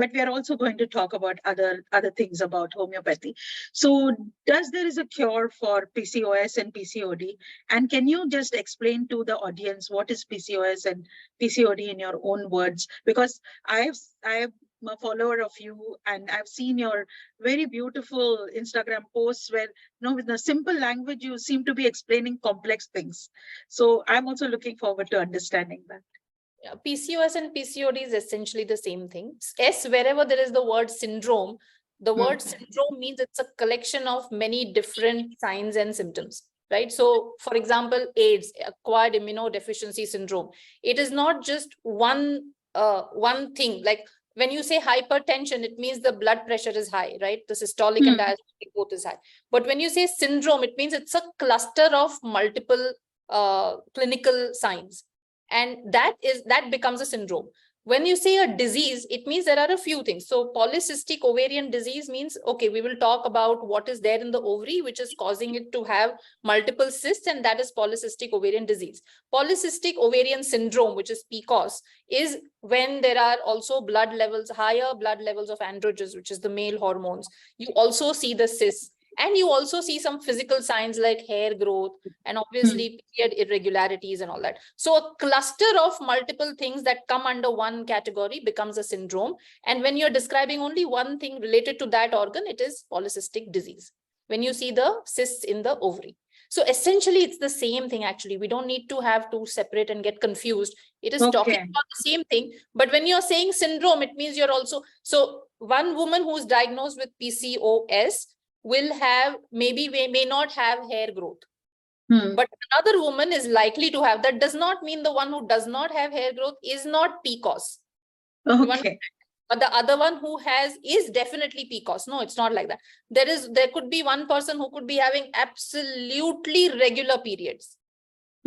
but we are also going to talk about other things about homeopathy. So does there is a cure for PCOS and PCOD? And can you just explain to the audience what is PCOS and PCOD in your own words? Because I am a follower of you, and I've seen your very beautiful Instagram posts where, with a simple language, you seem to be explaining complex things. So I'm also looking forward to understanding that. PCOS and PCOD is essentially the same thing. S, wherever there is the word syndrome, the word syndrome means it's a collection of many different signs and symptoms, right? So, for example, AIDS, acquired immunodeficiency syndrome, it is not just one thing. Like when you say hypertension, it means the blood pressure is high, right? The systolic and diastolic both is high. But when you say syndrome, it means it's a cluster of multiple clinical signs. And that becomes a syndrome. When you say a disease, it means there are a few things. So polycystic ovarian disease means, okay, we will talk about what is there in the ovary, which is causing it to have multiple cysts, and that is polycystic ovarian disease. Polycystic ovarian syndrome, which is PCOS, is when there are also higher blood levels of androgens, which is the male hormones. You also see the cysts. And you also see some physical signs like hair growth and obviously period irregularities and all that. So a cluster of multiple things that come under one category becomes a syndrome. And when you're describing only one thing related to that organ, it is polycystic disease. When you see the cysts in the ovary. So essentially, it's the same thing, actually. We don't need to have two separate and get confused. It is talking about the same thing. But when you're saying syndrome, it means you're also... So one woman who's diagnosed with PCOS will have, maybe may not have hair growth. But another woman is likely to have. That does not mean the one who does not have hair growth is not PCOS. Okay. But the other one who has is definitely PCOS. No, it's not like that. There could be one person who could be having absolutely regular periods,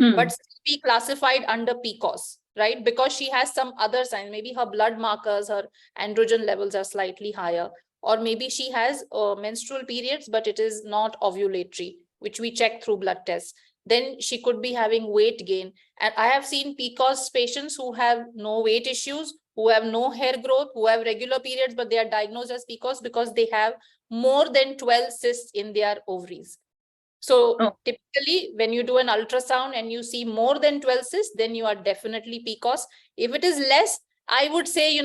but still be classified under PCOS, right? Because she has some other signs. Maybe her blood markers, her androgen levels are slightly higher. Or maybe she has menstrual periods, but it is not ovulatory, which we check through blood tests. Then she could be having weight gain. And I have seen PCOS patients who have no weight issues, who have no hair growth, who have regular periods, but they are diagnosed as PCOS because they have more than 12 cysts in their ovaries. So typically, when you do an ultrasound and you see more than 12 cysts, then you are definitely PCOS. If it is less, I would say,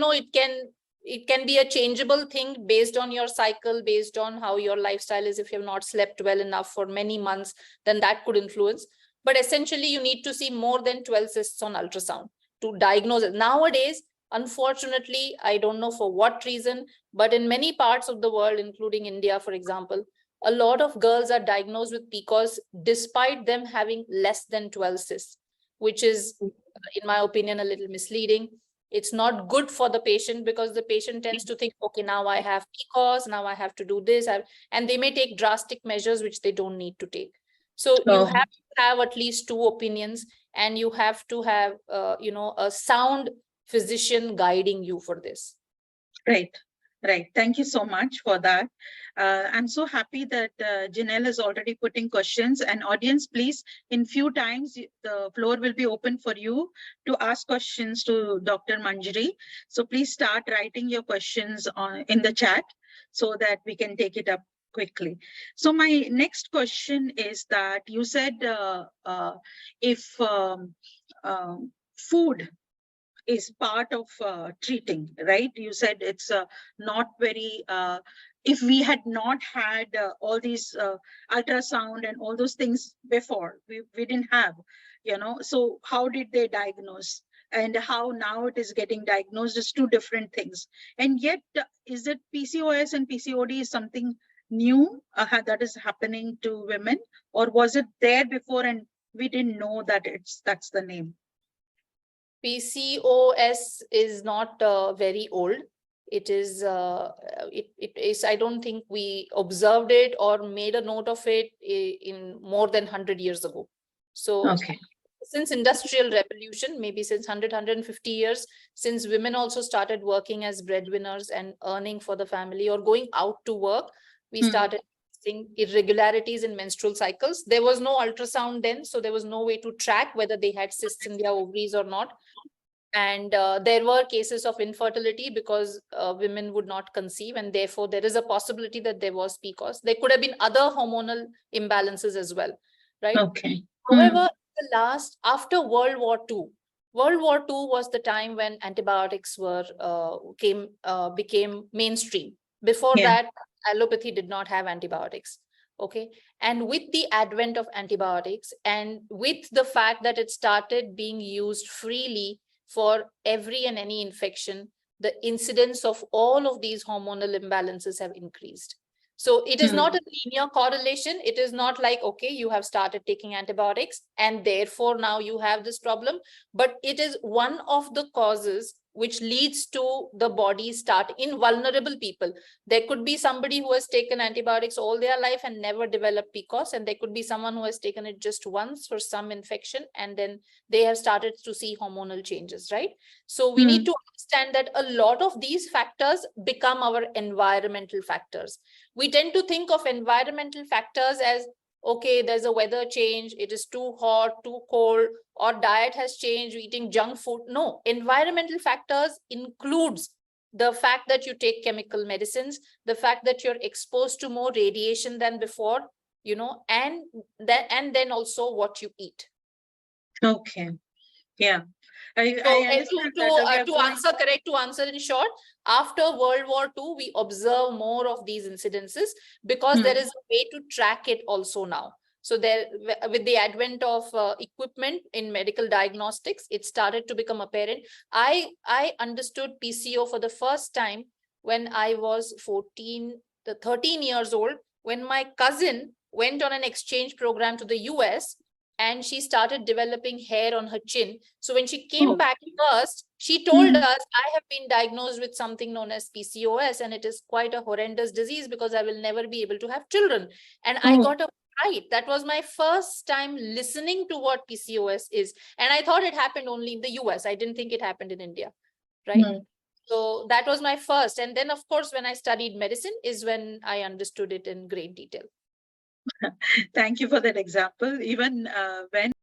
it can be a changeable thing based on your cycle, based on how your lifestyle is. If you have not slept well enough for many months, then that could influence. But essentially, you need to see more than 12 cysts on ultrasound to diagnose it. Nowadays, unfortunately, I don't know for what reason, but in many parts of the world, including India, for example, a lot of girls are diagnosed with PCOS despite them having less than 12 cysts, which is, in my opinion, a little misleading. It's not good for the patient because the patient tends to think, okay, now I have PCOS, now I have to do this. And they may take drastic measures, which they don't need to take. So you have to have at least two opinions, and you have to have, a sound physician guiding you for this. Right. Right. Thank you so much for that. I'm so happy that Janelle is already putting questions. And audience, please, in few times, the floor will be open for you to ask questions to Dr. Manjari. So please start writing your questions in the chat so that we can take it up quickly. So my next question is that you said if food is part of treating, right? You said it's not very, if we had not had all these ultrasound and all those things before, we didn't have, so how did they diagnose? And how now it is getting diagnosed as two different things. And yet, is it PCOS and PCOD is something new that is happening to women? Or was it there before and we didn't know that that's the name? PCOS is not very old. It is, I don't think we observed it or made a note of it in more than 100 years ago. So since industrial revolution, maybe since 150 years, since women also started working as breadwinners and earning for the family or going out to work, we started seeing irregularities in menstrual cycles. There was no ultrasound then, so there was no way to track whether they had cysts in their ovaries or not. And there were cases of infertility because women would not conceive, and therefore there is a possibility that there was PCOS. There could have been other hormonal imbalances as well, right? Okay. However, after World War II, World War II was the time when antibiotics became mainstream. Before Yeah. that, allopathy did not have antibiotics. Okay. And with the advent of antibiotics, and with the fact that it started being used freely for every and any infection, the incidence of all of these hormonal imbalances have increased. So it is not a linear correlation. It is not like, okay, you have started taking antibiotics and therefore now you have this problem, but it is one of the causes which leads to the body start in vulnerable people. There could be somebody who has taken antibiotics all their life and never developed PCOS, and there could be someone who has taken it just once for some infection and then they have started to see hormonal changes, right? So we need to understand that a lot of these factors become our environmental factors. We tend to think of environmental factors as, okay, there's a weather change, it is too hot, too cold, or diet has changed, eating junk food. No, environmental factors includes the fact that you take chemical medicines, the fact that you're exposed to more radiation than before, and then also what you eat. Okay. Yeah. I So understand that. to answer in short, after World War II, we observe more of these incidences because there is a way to track it also now. So there, with the advent of equipment in medical diagnostics, it started to become apparent. I understood PCO for the first time when I was 13 years old, when my cousin went on an exchange program to the US, and she started developing hair on her chin. So when she came back first, she told us, I have been diagnosed with something known as PCOS, and it is quite a horrendous disease because I will never be able to have children. And I got a fright. That was my first time listening to what PCOS is. And I thought it happened only in the US. I didn't think it happened in India, right? So that was my first. And then, of course, when I studied medicine is when I understood it in great detail. Thank you for that example. Even when